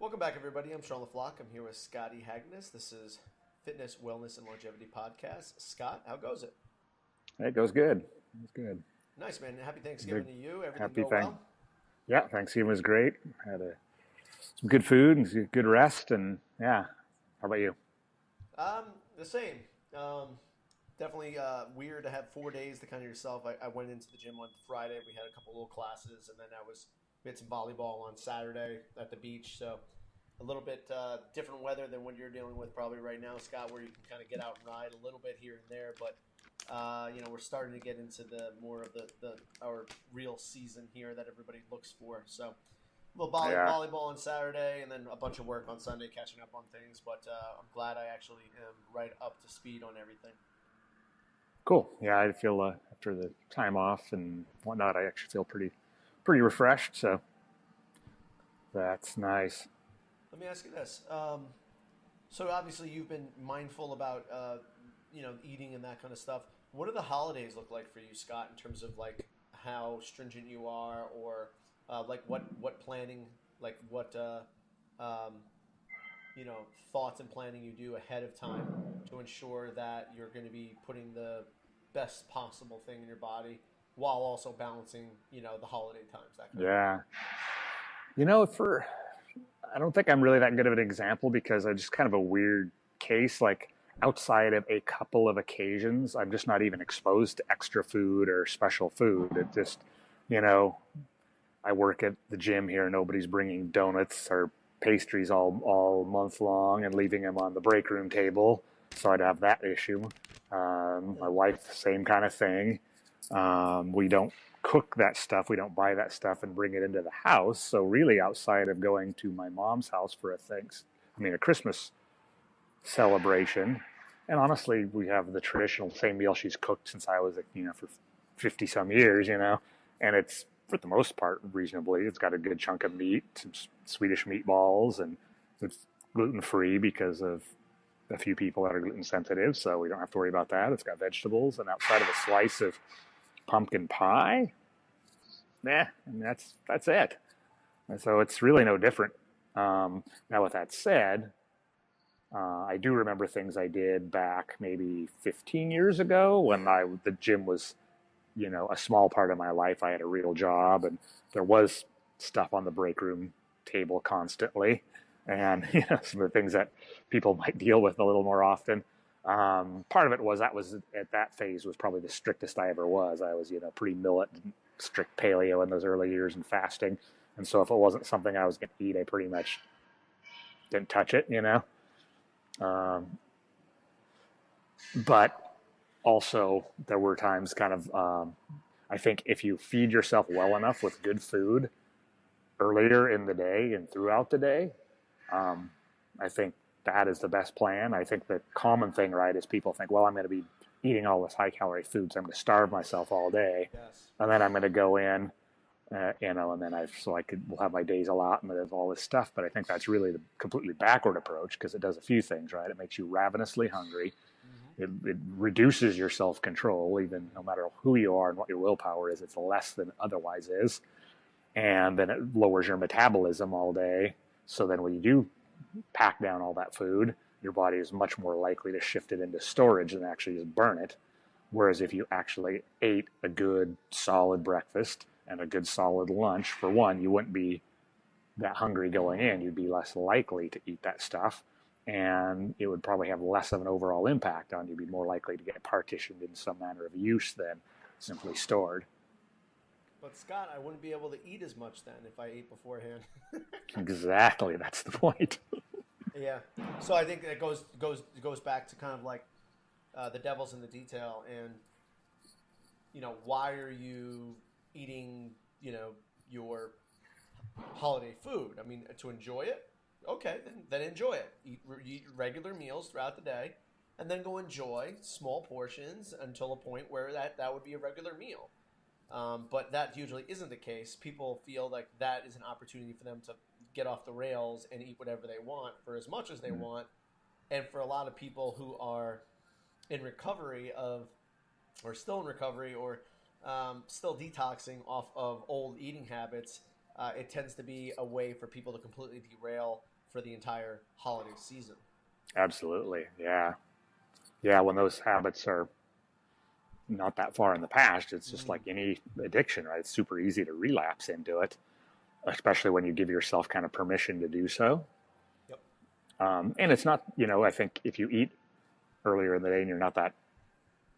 Welcome back, everybody. I'm Sean LaFlock. I'm here with Scotty Hagnes. This is Fitness, Wellness, and Longevity Podcast. Scott, how goes it? It goes good. It's good. Nice, man. Happy Thanksgiving Big to you. Everything happy go thing. well? Yeah, Thanksgiving was great. Some good food and some good rest, and yeah. How about you? The same. Definitely weird to have 4 days to kind of yourself. I went into the gym on Friday. We had a couple little classes, and then we had some volleyball on Saturday at the beach. So a little bit different weather than what you're dealing with probably right now, Scott, where you can kind of get out and ride a little bit here and there. But we're starting to get into the more of the our real season here that everybody looks for. So a little Yeah, volleyball on Saturday, and then a bunch of work on Sunday, catching up on things. But I'm glad I actually am right up to speed on everything. cool. Yeah, I feel after the time off and whatnot, I actually feel pretty refreshed. So that's nice. Let me ask you this. So obviously you've been mindful about eating and that kind of stuff. What do the holidays look like for you, Scott, in terms of like how stringent you are, or like what planning, like what um, thoughts and planning you do ahead of time to ensure that you're going to be putting the best possible thing in your body while also balancing the holiday times, that kind of thing. Yeah, for I don't think I'm really that good of an example because I'm just kind of a weird case. Like outside of a couple of occasions, I'm just not even exposed to extra food or special food. It just, you know, I work at the gym here. Nobody's bringing donuts or pastries all month long and leaving them on the break room table. So I'd have that issue. My wife, same kind of thing. We don't cook that stuff. We don't buy that stuff and bring it into the house. So really, outside of going to my mom's house for a Christmas celebration, and honestly, we have the traditional same meal she's cooked since I was, for 50 some years, and it's for the most part reasonably. It's got a good chunk of meat, some Swedish meatballs, and it's gluten free because of a few people that are gluten sensitive, so we don't have to worry about that. It's got vegetables, and outside of a slice of pumpkin pie, and that's it. And so it's really no different. Now, with that said, I do remember things I did back maybe 15 years ago when the gym was, a small part of my life. I had a real job, and there was stuff on the break room table constantly, and some of the things that people might deal with a little more often. Part of it was that was at that phase was probably the strictest I ever was. I was, pretty millet, strict paleo in those early years and fasting, and so if it wasn't something I was going to eat, I pretty much didn't touch it. Um, but also there were times I think if you feed yourself well enough with good food earlier in the day and throughout the day, um, I think that is the best plan. I think the common thing, right, is people think, well, I'm going to be eating all this high calorie food, so I'm going to starve myself all day, Yes. and then I'm going to go in, and then will have my days allotment of all this stuff. But I think that's really the completely backward approach because it does a few things, right? It makes you ravenously hungry. Hmm. It reduces your self control, even no matter who you are and what your willpower is. It's less than it otherwise is, and then it lowers your metabolism all day. So then when you do pack down all that food, your body is much more likely to shift it into storage than actually just burn it. Whereas if you actually ate a good solid breakfast and a good solid lunch, for one, you wouldn't be that hungry going in. You'd be less likely to eat that stuff. And it would probably have less of an overall impact on you. You'd be more likely to get partitioned in some manner of use than simply stored. But Scott, I wouldn't be able to eat as much then if I ate beforehand. Exactly. That's the point. Yeah. So I think it goes back to kind of like the devil's in the detail, and why are you eating your holiday food? I mean, to enjoy it. Okay, then enjoy it. Eat regular meals throughout the day, and then go enjoy small portions until a point where that would be a regular meal. But that usually isn't the case. People feel like that is an opportunity for them to get off the rails and eat whatever they want for as much as they want. And for a lot of people who are in recovery or still in recovery, or still detoxing off of old eating habits, it tends to be a way for people to completely derail for the entire holiday season. Absolutely. Yeah. Yeah. When those habits are not that far in the past, it's just like any addiction, right? It's super easy to relapse into it, especially when you give yourself kind of permission to do so. Yep. And it's not, I think if you eat earlier in the day and you're not that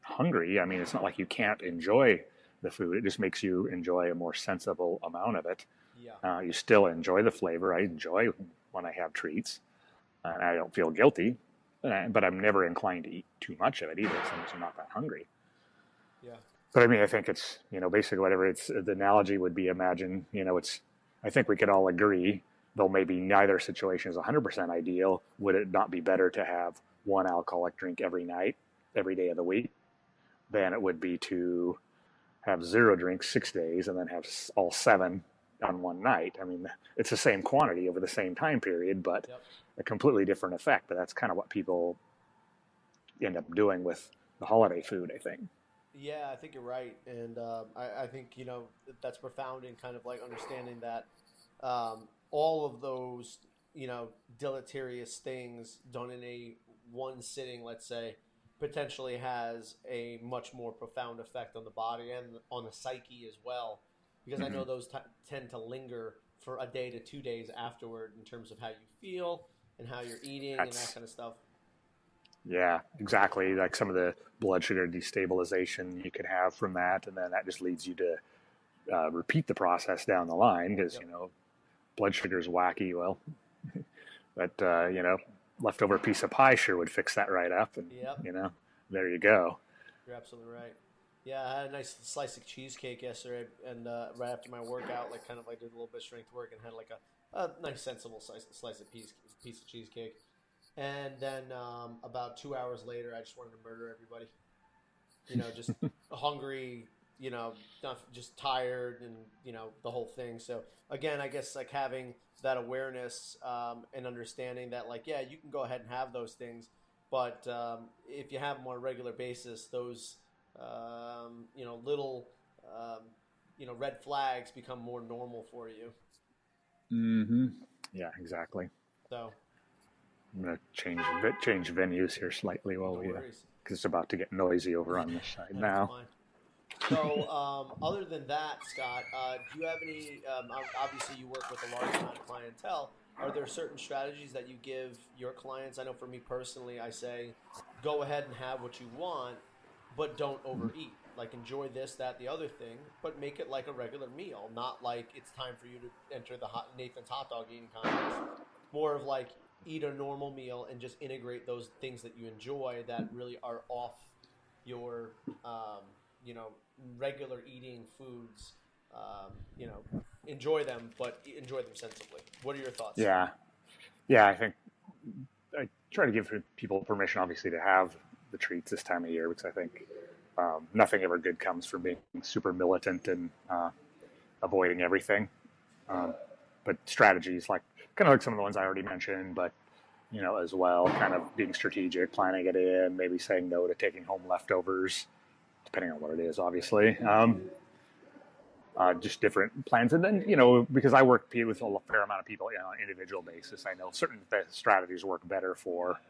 hungry, I mean, it's not like you can't enjoy the food. It just makes you enjoy a more sensible amount of it. Yeah. You still enjoy the flavor. I enjoy when I have treats, and I don't feel guilty, but I'm never inclined to eat too much of it either, since I'm not that hungry. Yeah. But I mean, I think it's, basically whatever it's, the analogy would be, imagine, I think we could all agree, though maybe neither situation is 100% ideal, would it not be better to have one alcoholic drink every night, every day of the week, than it would be to have 0 drinks 6 days and then have all 7 on one night? I mean, it's the same quantity over the same time period, but Yep. a completely different effect. But that's kind of what people end up doing with the holiday food, I think. Yeah, I think you're right, and I think that's profound in kind of like understanding that all of those deleterious things done in a one sitting, let's say, potentially has a much more profound effect on the body and on the psyche as well, because I Mm-hmm. know those tend to linger for a day to 2 days afterward in terms of how you feel and how you're eating and that That's kind of stuff. Yeah, exactly. Like some of the blood sugar destabilization you could have from that, and then that just leads you to repeat the process down the line because Yep. blood sugar is wacky. Well, but leftover piece of pie sure would fix that right up, and Yep. you know, there you go. You're absolutely right. Yeah, I had a nice slice of cheesecake yesterday, and right after my workout, like kind of like did a little bit of strength work and had like a nice sensible slice of piece of cheesecake. And then about 2 hours later, I just wanted to murder everybody. Just hungry, not just tired, and the whole thing. So again, I guess like having that awareness and understanding that, like, yeah, you can go ahead and have those things, but if you have them on a regular basis, those little red flags become more normal for you. Mm-hmm. Yeah, exactly. So I'm gonna change venues here slightly while no we, worries. because it's about to get noisy over on this side That's now. fine. So, other than that, Scott, do you have any? Obviously, you work with a large amount of clientele. Are there certain strategies that you give your clients? I know for me personally, I say, go ahead and have what you want, but don't overeat. Like, enjoy this, that, the other thing, but make it like a regular meal, not like it's time for you to enter the Nathan's hot dog eating contest. More of like eat a normal meal and just integrate those things that you enjoy that really are off your you know regular eating foods. um, you know Enjoy them, but enjoy them sensibly. What are your thoughts? Yeah, yeah. I think I try to give people permission, obviously, to have the treats this time of year because I think nothing ever good comes from being super militant and avoiding everything. Um, but strategies like kind of like some of the ones I already mentioned, but as well, kind of being strategic, planning it in, maybe saying no to taking home leftovers, depending on what it is, obviously. Just different plans. And then, because I work with a fair amount of people on an individual basis, I know certain strategies work better for,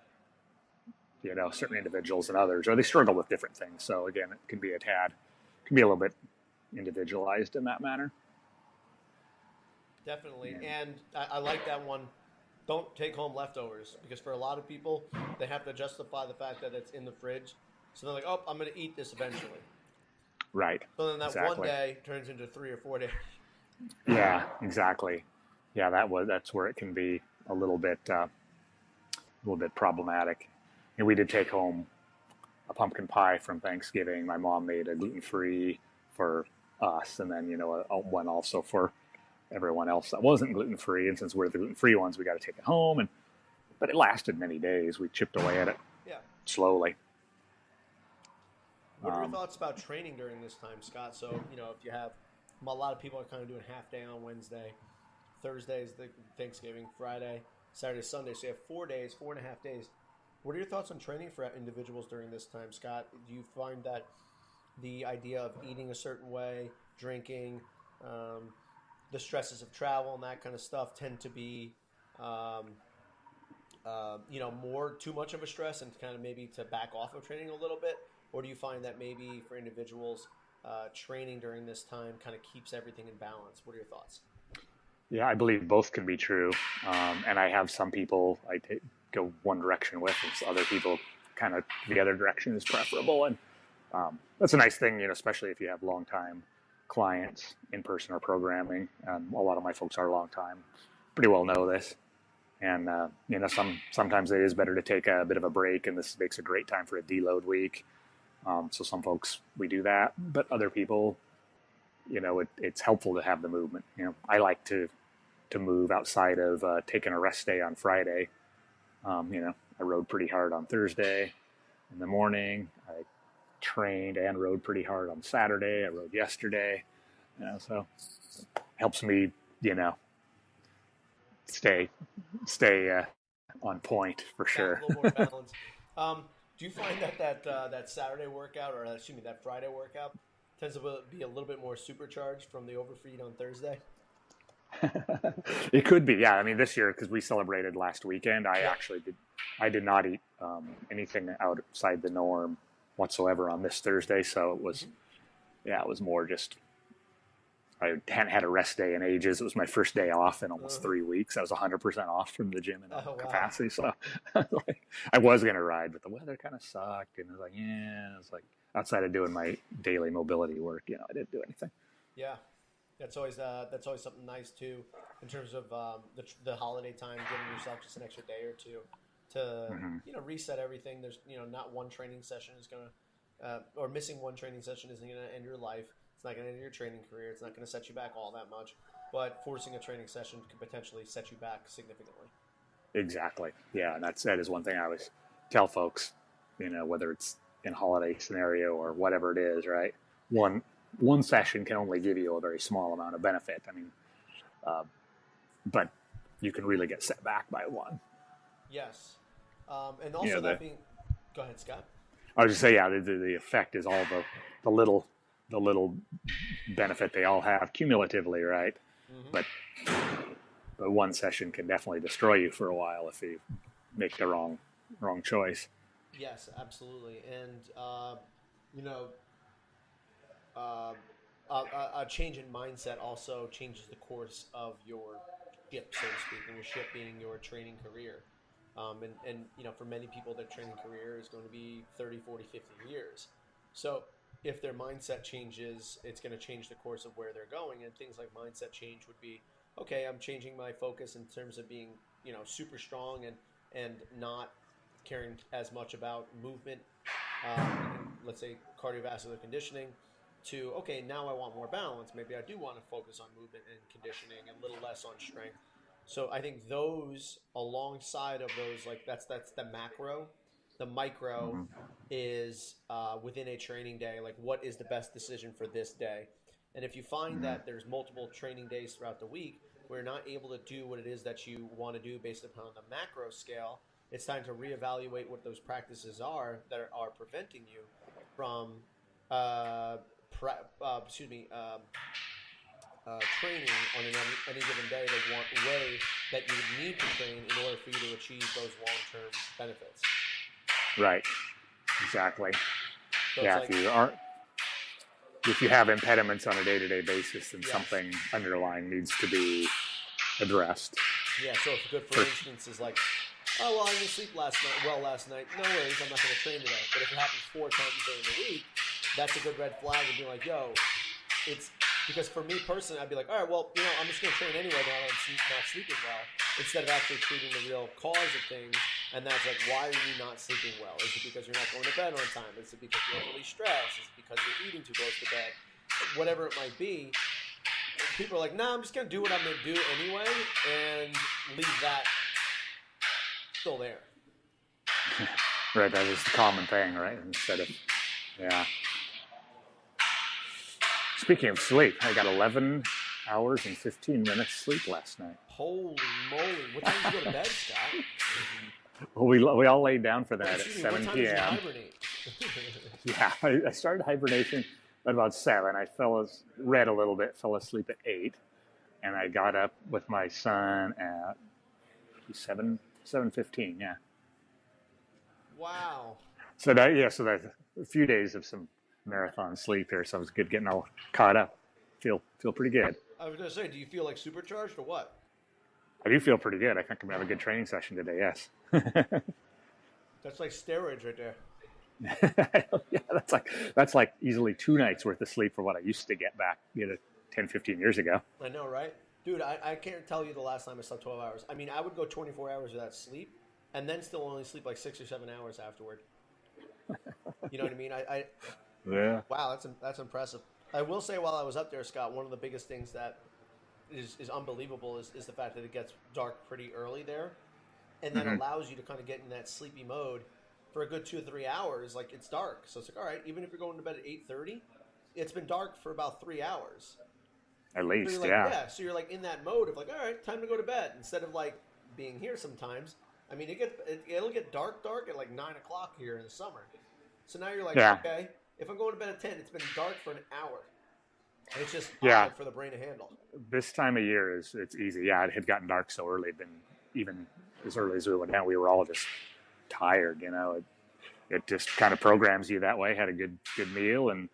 certain individuals than others, or they struggle with different things. So again, it can be a little bit individualized in that manner. Definitely. Yeah. And I like that one. Don't take home leftovers, because for a lot of people, they have to justify the fact that it's in the fridge. So they're like, oh, I'm going to eat this eventually. Right. So then that one Exactly. day turns into 3 or 4 days. Yeah, exactly. Yeah, that's where it can be a little bit problematic. And we did take home a pumpkin pie from Thanksgiving. My mom made a gluten-free for us, and then one also for everyone else that wasn't gluten-free. And since we're the gluten-free ones, we got to take it home. But it lasted many days. We chipped away at it Yeah. slowly. What are your thoughts about training during this time, Scott? So, if you have a lot of people are kind of doing half day on Wednesday, Thursday is the Thanksgiving, Friday, Saturday, Sunday. So you have 4 days, 4.5 days. What are your thoughts on training for individuals during this time, Scott? Do you find that the idea of eating a certain way, drinking, the stresses of travel and that kind of stuff tend to be, um, more too much of a stress and kind of maybe to back off of training a little bit? Or do you find that maybe for individuals, training during this time kind of keeps everything in balance? What are your thoughts? Yeah, I believe both can be true. And I have some people go one direction with, and other people kind of the other direction is preferable. And that's a nice thing, especially if you have long time clients in person or programming. A lot of my folks are long time, pretty well know this. And, sometimes it is better to take a bit of a break, and this makes a great time for a deload week. So some folks, we do that, but other people, it's helpful to have the movement. I like to move outside of taking a rest day on Friday. I rode pretty hard on Thursday in the morning. I trained and rode pretty hard on Saturday. I rode yesterday, so it helps me, stay on point for sure. A little more balance. Do you find that Saturday workout, or excuse me, that Friday workout tends to be a little bit more supercharged from the overfeed on Thursday? It could be, yeah. I mean, this year, because we celebrated last weekend, I did not eat anything outside the norm whatsoever on this Thursday. So it was, it was more just, I hadn't had a rest day in ages. It was my first day off in almost 3 weeks. I was 100% off from the gym in capacity. So I was going to ride, but the weather kind of sucked. And I was like, outside of doing my daily mobility work, I didn't do anything. Yeah. That's always something nice too, in terms of the holiday time, giving yourself just an extra day or two to reset everything. There's not one training session is gonna or missing one training session isn't gonna end your life. It's not gonna end your training career. It's not gonna set you back all that much. But forcing a training session could potentially set you back significantly. Exactly. Yeah, and that is one thing I always tell folks. Whether it's in holiday scenario or whatever it is, right? One session can only give you a very small amount of benefit. I mean, but you can really get set back by one. Yes. And also go ahead, Scott. I was just saying, the effect is all the little benefit they all have cumulatively, right? Mm-hmm. But one session can definitely destroy you for a while if you make the wrong choice. Yes, absolutely. And, a change in mindset also changes the course of your ship, so to speak, and your ship being your training career. And for many people, their training career is going to be 30, 40, 50 years. So if their mindset changes, it's going to change the course of where they're going. And things like mindset change would be, okay, I'm changing my focus in terms of being, super strong and not caring as much about movement, let's say cardiovascular conditioning, to, okay, now I want more balance. Maybe I do want to focus on movement and conditioning and a little less on strength. So I think those, alongside of those, like that's the macro. The micro is within a training day, like what is the best decision for this day? And if you find that there's multiple training days throughout the week where you're not able to do what it is that you want to do based upon the macro scale, it's time to reevaluate what those practices are that are preventing you from training on any given day the way that you would need to train in order for you to achieve those long-term benefits. Right. Exactly. So yeah. If you have impediments on a day-to-day basis, then yes. something underlying needs to be addressed. Yeah. So if good, for instance, is like, oh, well, I didn't sleep last night. No worries, I'm not going to train today. But if it happens 4 times during the week, that's a good red flag to be like, yo, it's because for me personally, I'd be like, all right, well, I'm just going to train anyway now that I'm not sleeping well, instead of actually treating the real cause of things. And that's like, why are you not sleeping well? Is it because you're not going to bed on time? Is it because you're overly stressed? Is it because you're eating too close to bed? Whatever it might be, people are like, nah, I'm just going to do what I'm going to do anyway and leave that still there. Right, that is the common thing, right? Instead of, yeah. Speaking of sleep, I got 11 hours and 15 minutes sleep last night. Holy moly. What time did you go to bed, Scott? Well, we all laid down for that at 7 p.m. What time did you hibernate? Yeah, I started hibernation at about 7. I read a little bit, fell asleep at 8. and I got up with my son at 7:15. Yeah. Wow. So that's a few days of some marathon sleep here. So it was good getting all caught up. Feel pretty good. I was gonna say, do you feel like supercharged or what? I do feel pretty good. I think I'm gonna have a good training session today. Yes. That's like steroids right there. Yeah, that's like easily 2 nights worth of sleep for what I used to get back, 10, 15 years ago. I know, right? Dude, I can't tell you the last time I slept 12 hours. I mean, I would go 24 hours without sleep and then still only sleep like 6 or 7 hours afterward. You know what I mean? Yeah. Wow, that's impressive. I will say while I was up there, Scott, one of the biggest things that is unbelievable is the fact that it gets dark pretty early there and then allows you to kind of get in that sleepy mode for a good 2 or 3 hours. Like, it's dark. So it's like, all right, even if you're going to bed at 8:30, it's been dark for about 3 hours. At least, So yeah. So you're like in that mode of like, all right, time to go to bed. Instead of like being here sometimes. I mean, it'll get dark at like 9 o'clock here in the summer. So now you're like, okay, if I'm going to bed at 10, it's been dark for an hour. And it's just odd for the brain to handle. This time of year it's easy. Yeah, it had gotten dark so early. Even as early as we went down, we were all just tired. It just kind of programs you that way. Had a good meal and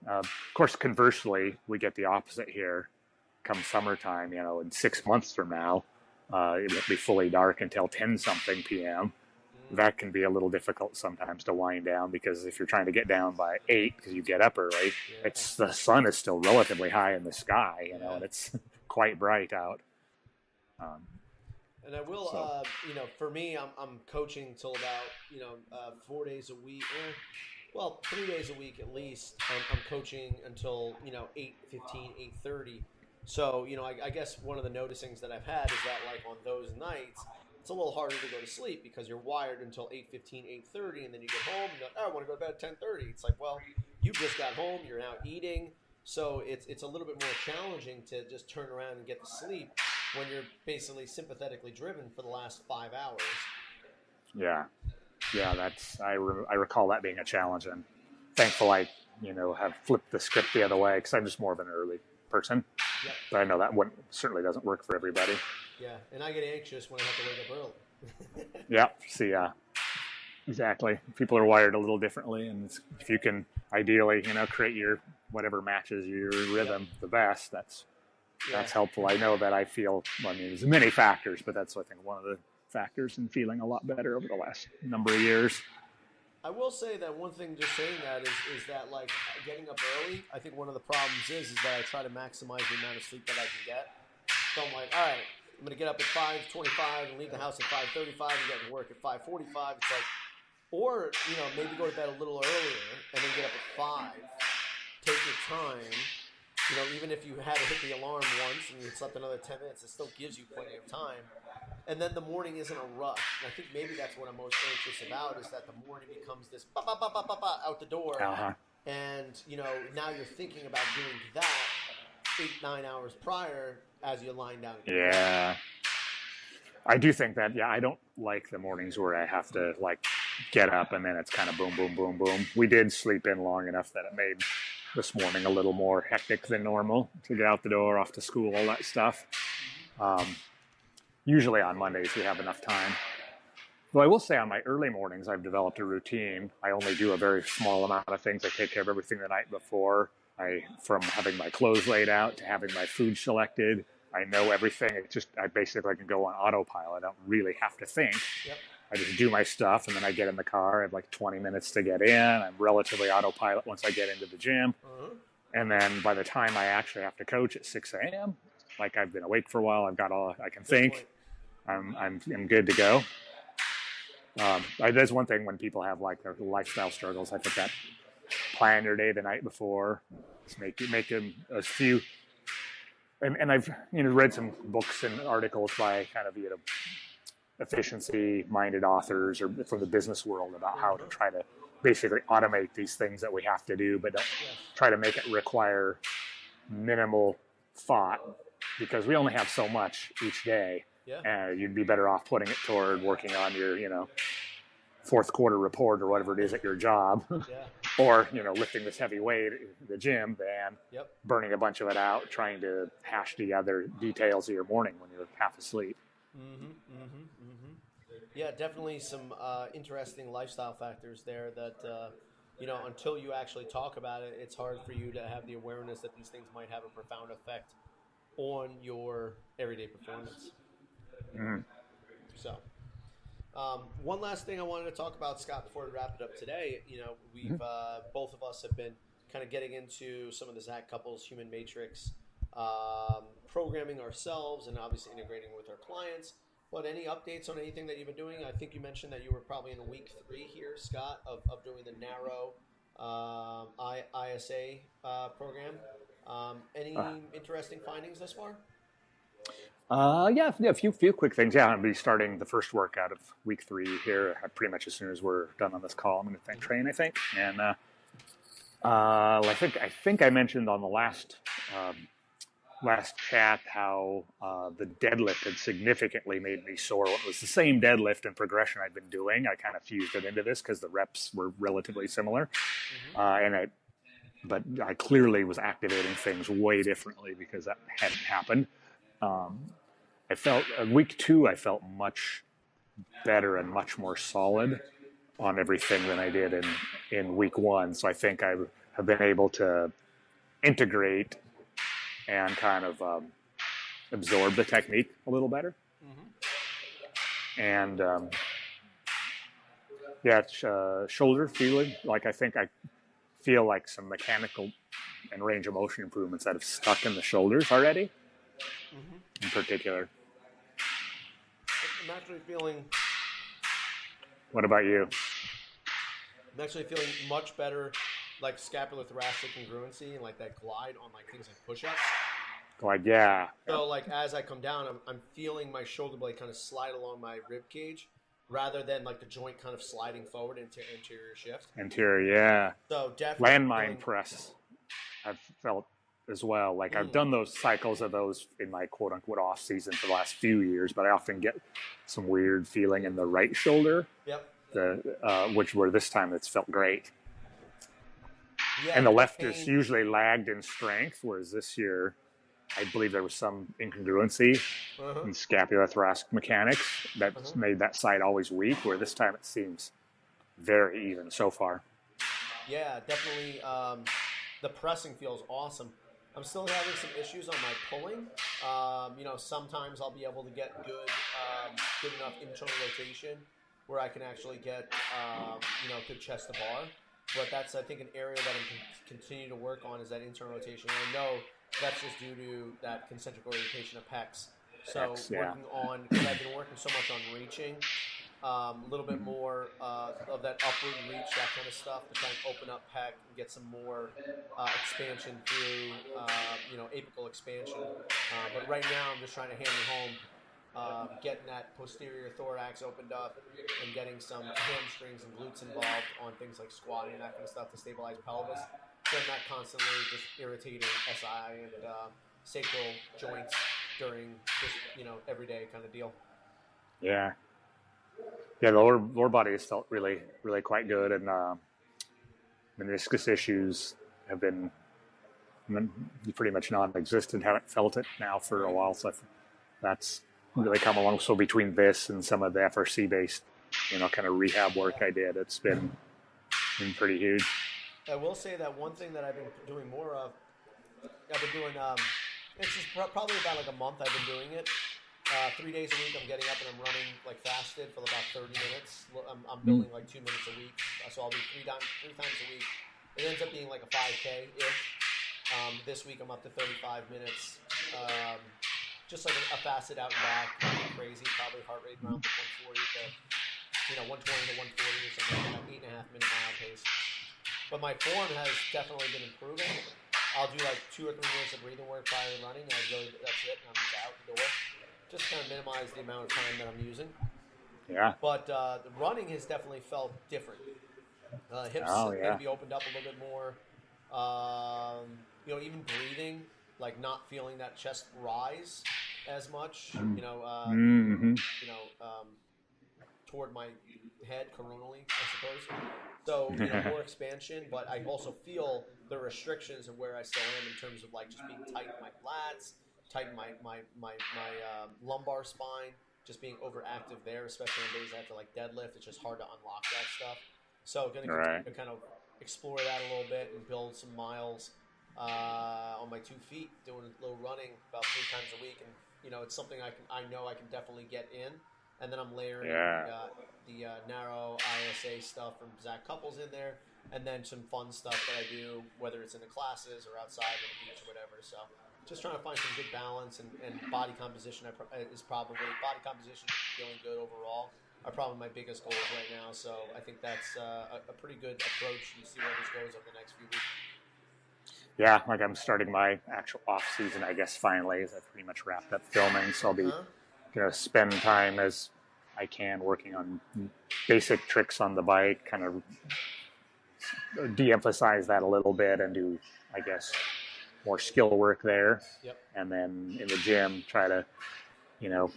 of course, conversely, we get the opposite here. Come summertime, in 6 months from now, it won't be fully dark until 10-something p.m. That can be a little difficult sometimes to wind down because if you're trying to get down by 8 because you get up early, the sun is still relatively high in the sky, and it's quite bright out. And I will, for me, I'm coaching till about 4 days a week. 3 days a week at least. I'm coaching until 8:15, 8:30. So I guess one of the noticings that I've had is that like on those nights, it's a little harder to go to sleep because you're wired until 8:15, 8:30, and then you get home and you're like, oh, I want to go to bed at 10:30. It's like, well, you just got home, you're now eating, so it's a little bit more challenging to just turn around and get to sleep when you're basically sympathetically driven for the last 5 hours. Yeah, I recall that being a challenge, and thankful I have flipped the script the other way because I'm just more of an early person. Yep. But I know that certainly doesn't work for everybody. Yeah, and I get anxious when I have to wake up early. Yeah, see, exactly. People are wired a little differently, and if you can ideally, create your whatever matches your rhythm the best, that's helpful. I know that I feel. Well, I mean, there's many factors, but that's I think one of the factors in feeling a lot better over the last number of years. I will say that one thing, just saying that, is that like getting up early, I think one of the problems is that I try to maximize the amount of sleep that I can get. So I'm like, all right, I'm going to get up at 5:25 and leave the house at 5:35 and get to work at 5:45. It's like, or, maybe go to bed a little earlier and then get up at 5. Take your time. Even if you had to hit the alarm once and you slept another 10 minutes, it still gives you plenty of time. And then the morning isn't a rush. And I think maybe that's what I'm most anxious about is that the morning becomes this out the door. Uh-huh. And, now you're thinking about doing that 8-9 hours prior as you're lying down. Yeah. I do think that, I don't like the mornings where I have to, get up and then it's kind of boom, boom, boom, boom. We did sleep in long enough that it made this morning a little more hectic than normal to get out the door, off to school, all that stuff. Usually on Mondays we have enough time. Though I will say on my early mornings I've developed a routine. I only do a very small amount of things. I take care of everything the night before. From having my clothes laid out to having my food selected. I know everything. I basically can go on autopilot. I don't really have to think. Yep. I just do my stuff, and then I get in the car. I have 20 minutes to get in. I'm relatively autopilot once I get into the gym. Uh-huh. And then by the time I actually have to coach at 6 a.m., I've been awake for a while. I've got all I can think. I'm good to go. There's one thing when people have their lifestyle struggles. I think that plan your day the night before. Just make them a few. And I've read some books and articles by kind of efficiency-minded authors or from the business world about how to try to basically automate these things that we have to do, but don't try to make it require minimal thought because we only have so much each day. Yeah. You'd be better off putting it toward working on your, fourth quarter report or whatever it is at your job. Yeah. or lifting this heavy weight in the gym than Yep. burning a bunch of it out trying to hash together details of your morning when you're half asleep. Yeah, definitely some interesting lifestyle factors there that, until you actually talk about it, it's hard for you to have the awareness that these things might have a profound effect on your everyday performance. Mm. So, one last thing I wanted to talk about, Scott, before we wrap it up today. We've both of us have been kind of getting into some of the Zach Couples Human Matrix programming ourselves, and obviously integrating with our clients. But any updates on anything that you've been doing? I think you mentioned that you were probably in week 3 here, Scott, of doing the narrow ISA program. Any Uh, interesting findings thus far? yeah, a few quick things. Yeah, I'll be starting the first workout of week 3 here pretty much as soon as we're done on this call. I'm going to train, I think, and I think I mentioned on the last chat how the deadlift had significantly made me sore. It was the same deadlift and progression I'd been doing. I kind of fused it into this because the reps were relatively similar, but I clearly was activating things way differently because that hadn't happened. I felt week 2, I felt much better and much more solid on everything than I did in week 1. So I think I have been able to integrate and kind of absorb the technique a little better. And shoulder feeling like I think I feel like some mechanical and range of motion improvements that have stuck in the shoulders already, in particular. I'm actually feeling. What about you? I'm actually feeling much better, like scapulothoracic congruency and like that glide on like things like push-ups. Like, yeah. So like as I come down, I'm feeling my shoulder blade kind of slide along my rib cage, rather than like the joint kind of sliding forward into anterior shift. Anterior, yeah. So definitely Landmine press, I've felt as well. Like I've done those cycles of those in my quote unquote off season for the last few years, but I often get some weird feeling in the right shoulder. Yep. Which were this time it's felt great. Yeah, and the left is usually lagged in strength, whereas this year I believe there was some incongruency in scapulothoracic mechanics that made that side always weak, where this time it seems very even so far. Yeah, definitely. The pressing feels awesome. I'm still having some issues on my pulling. Sometimes I'll be able to get good enough internal rotation where I can actually get, good chest to bar. But that's, I think, an area that I'm continue to work on is that internal rotation. And I know that's just due to that concentric orientation of pecs. So working on, because I've been working so much on reaching, a little bit more of that upward reach, that kind of stuff, to try and open up pec and get some more expansion through, apical expansion. But right now, I'm just trying to hammer home getting that posterior thorax opened up and getting some hamstrings and glutes involved on things like squatting and that kind of stuff to stabilize pelvis. So I'm not constantly just irritating SI and sacral joints during just, everyday kind of deal. Yeah. Yeah, the lower body has felt really, really quite good, and meniscus issues have been pretty much non-existent. Haven't felt it now for a while, so that's really come along. So between this and some of the FRC-based, kind of rehab work I did, it's been pretty huge. I will say that one thing that I've been doing more of, I've been doing, it's just probably about like a month I've been doing it. 3 days a week I'm getting up and I'm running like fasted for about 30 minutes. I'm building like 2 minutes a week. So I'll do three times a week. It ends up being like a 5K-ish. This week I'm up to 35 minutes. Just like a fasted out and back, nothing crazy, probably heart rate around 140 to, 120 to 140 or something like that, 8.5 minute mile pace. But my form has definitely been improving. I'll do like 2 or 3 minutes of breathing work prior to running. That's it, and I'm just out the door. Just kind of minimize the amount of time that I'm using. Yeah. But the running has definitely felt different. Hips maybe opened up a little bit more. Even breathing, like not feeling that chest rise as much. toward my head coronally, I suppose. So, more expansion, but I also feel the restrictions of where I still am in terms of like just being tight in my lats, tight in my lumbar spine, just being overactive there, especially on days after like deadlift. It's just hard to unlock that stuff. So, going to continue Right. to kind of explore that a little bit and build some miles on my 2 feet, doing a little running about 3 times a week, and it's something I know I can definitely get in, and then I'm layering Yeah. the narrow ISA stuff from Zach Couples in there, and then some fun stuff that I do, whether it's in the classes or outside on the beach or whatever. So just trying to find some good balance, and body composition is probably body composition, feeling good overall are probably my biggest goals right now. So I think that's a pretty good approach. You see where this goes over the next few weeks. Yeah, like I'm starting my actual off season, I guess, finally, as I've pretty much wrapped up filming. So I'll be going to spend time as I can working on basic tricks on the bike, kind of de-emphasize that a little bit and do, I guess, more skill work there. Yep. And then in the gym, try to,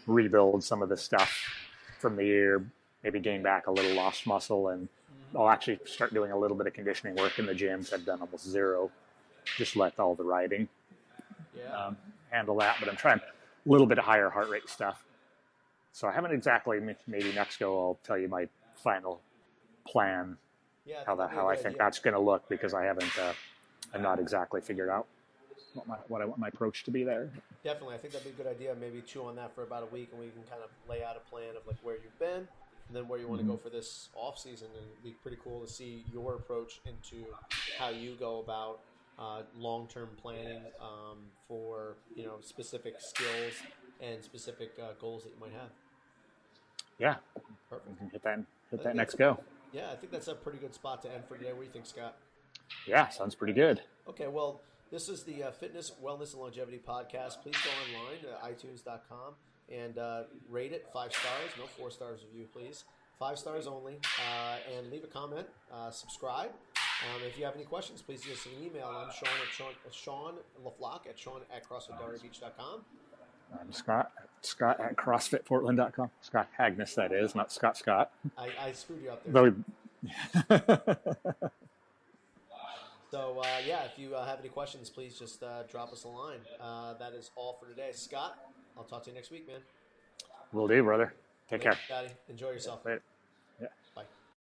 rebuild some of the stuff from the year, maybe gain back a little lost muscle. And I'll actually start doing a little bit of conditioning work in the gym. So I've done almost zero. Just let all the riding handle that. But I'm trying a little bit of higher heart rate stuff. So I haven't exactly, maybe next go I'll tell you my final plan, how I think that's going to look, because I haven't, I'm not exactly figured out what I want my approach to be there. Definitely. I think that'd be a good idea. Maybe chew on that for about a week, and we can kind of lay out a plan of like where you've been and then where you want to go for this off season. And it'd be pretty cool to see your approach into how you go about long-term planning for specific skills and specific goals that you might have. Yeah, perfect. We can hit that next go. Yeah, I think that's a pretty good spot to end for today. What do you think, Scott? Yeah, sounds pretty good. Okay, well, this is the Fitness, Wellness, and Longevity Podcast. Please go online to iTunes.com and rate it 5 stars. No 4 stars review, please. 5 stars only. And leave a comment. Subscribe. If you have any questions, please give us an email. I'm Sean LaFlock at Sean@CrossFitDarbyBeach.com. I'm Scott at CrossFitPortland.com. Scott Hagnes, that is, not Scott. I screwed you up there. So, if you have any questions, please just drop us a line. That is all for today. Scott, I'll talk to you next week, man. Will do, brother. Take care. Daddy. Enjoy yourself. Later.